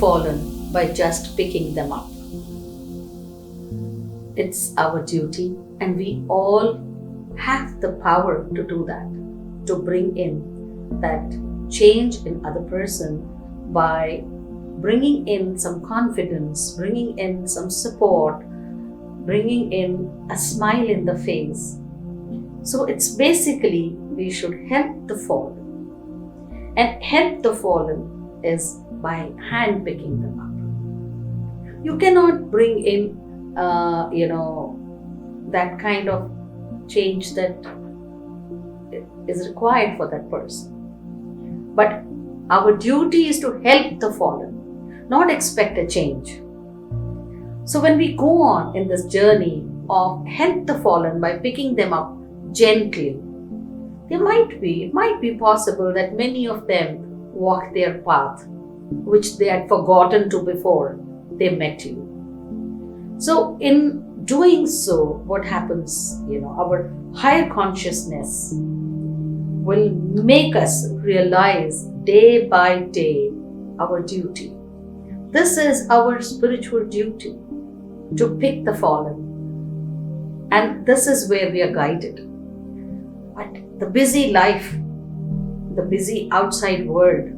fallen by just picking them up. It's our duty, and we all have the power to do that, to bring in that change in other person by bringing in some confidence, bringing in some support, bringing in a smile in the face. So it's basically we should help the fallen. And help the fallen is by hand picking them up. You cannot bring in, that kind of change that is required for that person. But our duty is to help the fallen, not expect a change. So when we go on in this journey of help the fallen by picking them up gently, it might be possible that many of them walk their path, which they had forgotten to before they met you. So in doing so, what happens, our higher consciousness will make us realize day by day our duty. This is our spiritual duty, to pick the fallen. And this is where we are guided. But the busy life, the busy outside world,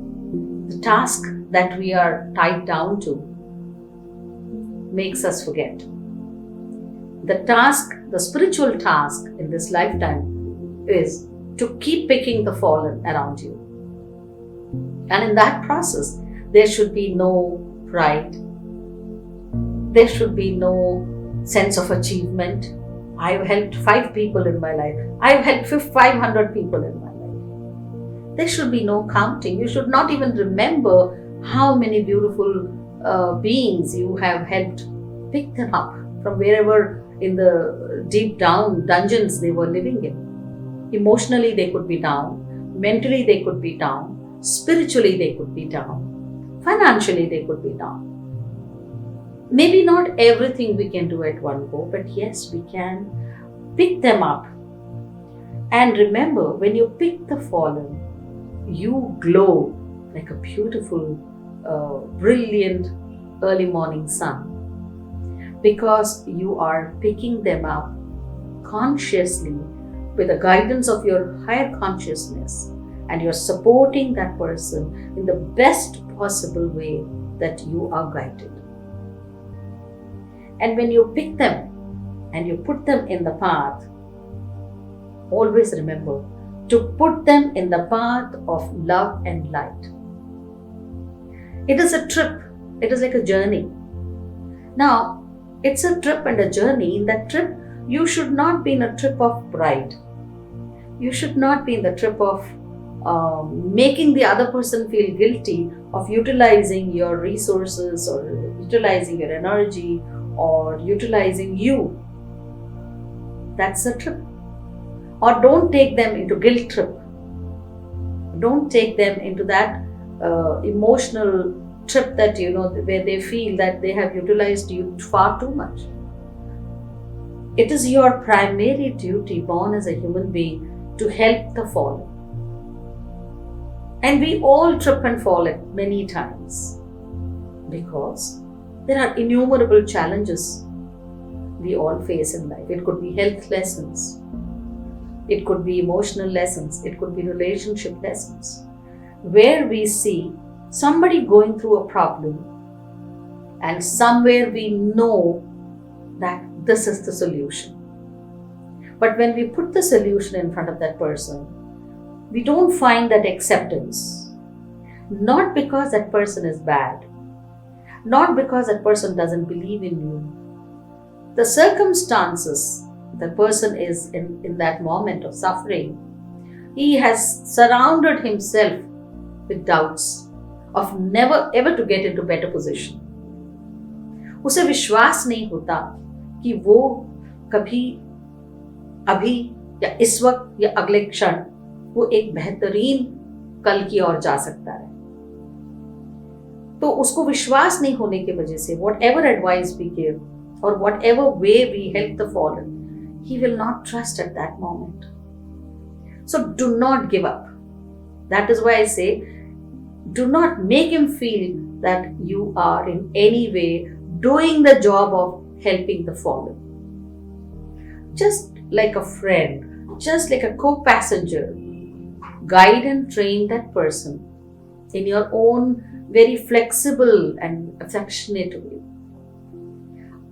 the task that we are tied down to makes us forget. The spiritual task in this lifetime is to keep picking the fallen around you. And in that process, there should be no pride. There should be no sense of achievement. I've helped 5 people in my life. I've helped 500 people in my life. There should be no counting. You should not even remember how many beautiful beings you have helped pick them up from wherever in the deep down dungeons they were living in. Emotionally, they could be down. Mentally, they could be down. Spiritually, they could be down. Financially, they could be down. Maybe not everything we can do at one go, but yes, we can pick them up. And remember, when you pick the fallen, you glow like a beautiful, brilliant early morning sun, because you are picking them up consciously with the guidance of your higher consciousness, and you're supporting that person in the best possible way that you are guided. And when you pick them and you put them in the path, always remember to put them in the path of love and light. It is a trip. It is like a journey. Now, it's a trip and a journey. In that trip, you should not be in a trip of pride. You should not be in the trip of making the other person feel guilty of utilizing your resources or utilizing your energy or utilizing you. That's a trip. Or don't take them into guilt trip. Don't take them into that emotional trip that, where they feel that they have utilized you far too much. It is your primary duty, born as a human being, to help the fallen. And we all trip and fall at many times, because there are innumerable challenges we all face in life. It could be health lessons. It could be emotional lessons. It could be relationship lessons, where we see somebody going through a problem and somewhere we know that this is the solution. But when we put the solution in front of that person, we don't find that acceptance. Not because that person is bad, not because that person doesn't believe in you. The circumstances the person is in that moment of suffering, he has surrounded himself with doubts of never ever to get into better position. उसे विश्वास नहीं होता कि वो कभी अभी या इस वक्त या अगले क्षण वो एक बेहतरीन कल की ओर जा सकता है. तो उसको विश्वास नहीं होने की वजह से whatever advice we give or whatever way we help the fallen, he will not trust at that moment. So do not give up. That is why I say, do not make him feel that you are in any way doing the job of helping the fallen. Just like a friend, just like a co-passenger, guide and train that person in your own very flexible and affectionate way.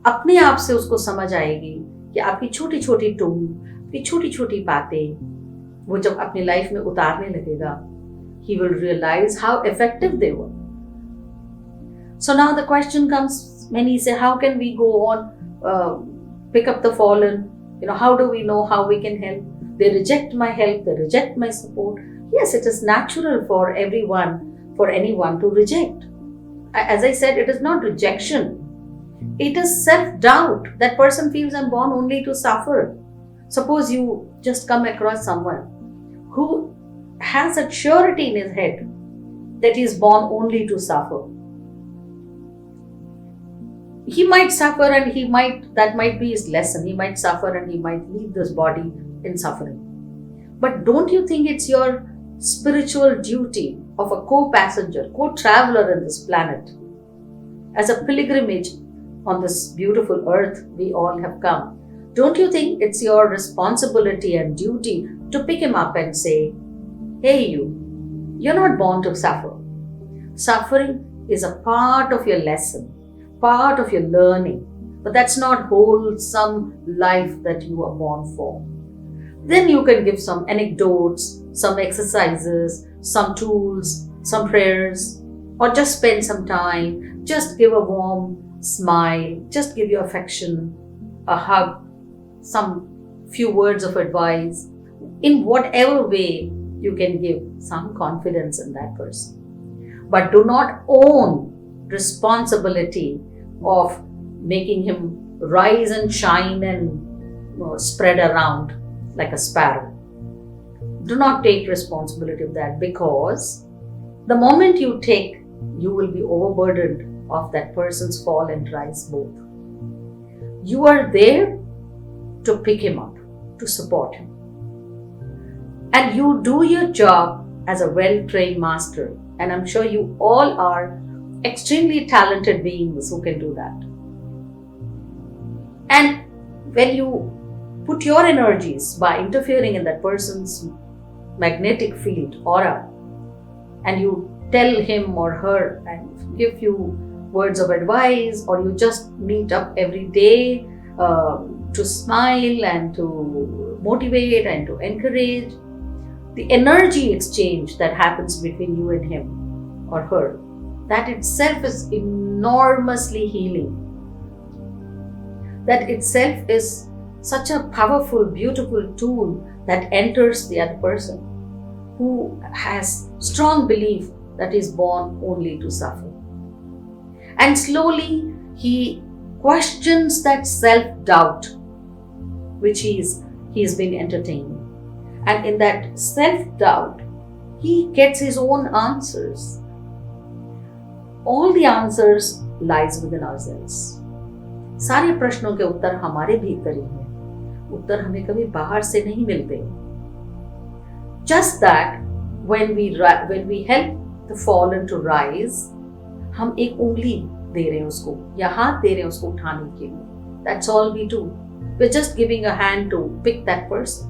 अपने आप से उसको समझ आएगी कि आपकी छोटी छोटी टून, आपकी छोटी छोटी बातें वो जब अपनी लाइफ में उतारने लगेगा, he will realize how effective they were. So now the question comes, many say, how can we go on, pick up the fallen? How do we know how we can help? They reject my help, they reject my support. Yes, it is natural for everyone, for anyone to reject. As I said, it is not rejection. It is self-doubt. That person feels I'm born only to suffer. Suppose you just come across someone who has a surety in his head that he is born only to suffer. He might suffer and that might be his lesson. He might suffer and he might leave this body in suffering. But don't you think it's your spiritual duty of a co-passenger, co-traveler in this planet, as a pilgrimage on this beautiful earth we all have come? Don't you think it's your responsibility and duty to pick him up and say, hey you're not born to suffer. Suffering is a part of your lesson, part of your learning, but that's not wholesome life that you are born for. Then you can give some anecdotes, some exercises, some tools, some prayers, or just spend some time, just give a warm smile, just give your affection, a hug, some few words of advice, in whatever way you can give some confidence in that person. But do not own responsibility of making him rise and shine and spread around like a sparrow. Do not take responsibility of that, because the moment you take, you will be overburdened of that person's fall and rise both. You are there to pick him up, to support him. And you do your job as a well-trained master. And I'm sure you all are extremely talented beings who can do that. And when you put your energies by interfering in that person's magnetic field, aura, and you tell him or her and give few words of advice, or you just meet up every day to smile and to motivate and to encourage, the energy exchange that happens between you and him or her, that itself is enormously healing. That itself is such a powerful, beautiful tool that enters the other person who has strong belief that is born only to suffer. And slowly he questions that self-doubt which he's been entertaining. And in that self-doubt, he gets his own answers. All the answers lies within ourselves. सारे प्रश्नों के उत्तर हमारे भीतर ही हैं. उत्तर हमें कभी बाहर से नहीं मिलते. Just that when we help the fallen to rise, हम एक उंगली दे रहे हैं उसको, या हाथ दे रहे हैं उसको उठाने के लिए. That's all we do. We're just giving a hand to pick that person.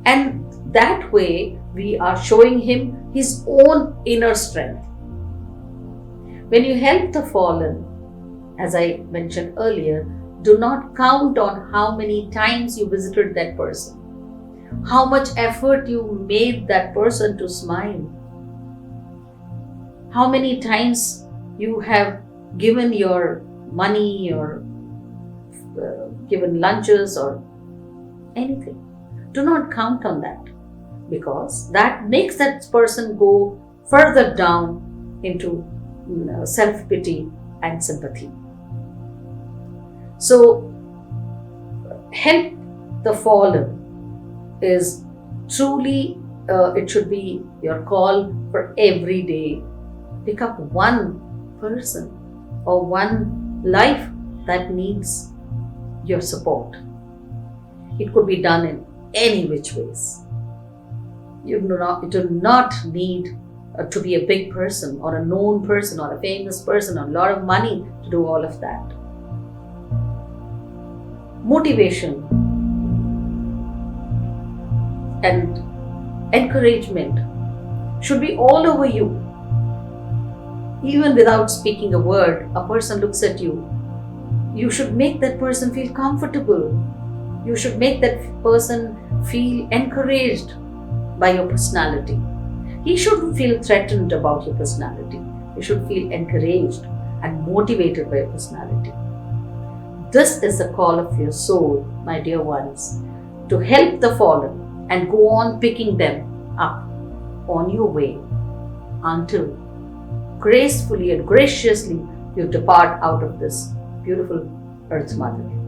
And that way we are showing him his own inner strength. When you help the fallen, as I mentioned earlier, do not count on how many times you visited that person, how much effort you made that person to smile, how many times you have given your money or given lunches or anything. Do not count on that, because that makes that person go further down into self-pity and sympathy. So, help the fallen is truly, it should be your call for every day. Pick up one person or one life that needs your support. It could be done in any which ways. You do not need to be a big person or a known person or a famous person or a lot of money to do all of that. Motivation and encouragement should be all over you. Even without speaking a word, a person looks at you. You should make that person feel comfortable. You should make that person feel encouraged by your personality. He shouldn't feel threatened about your personality. He should feel encouraged and motivated by your personality. This is the call of your soul, my dear ones, to help the fallen and go on picking them up on your way until gracefully and graciously you depart out of this beautiful Earth Mother.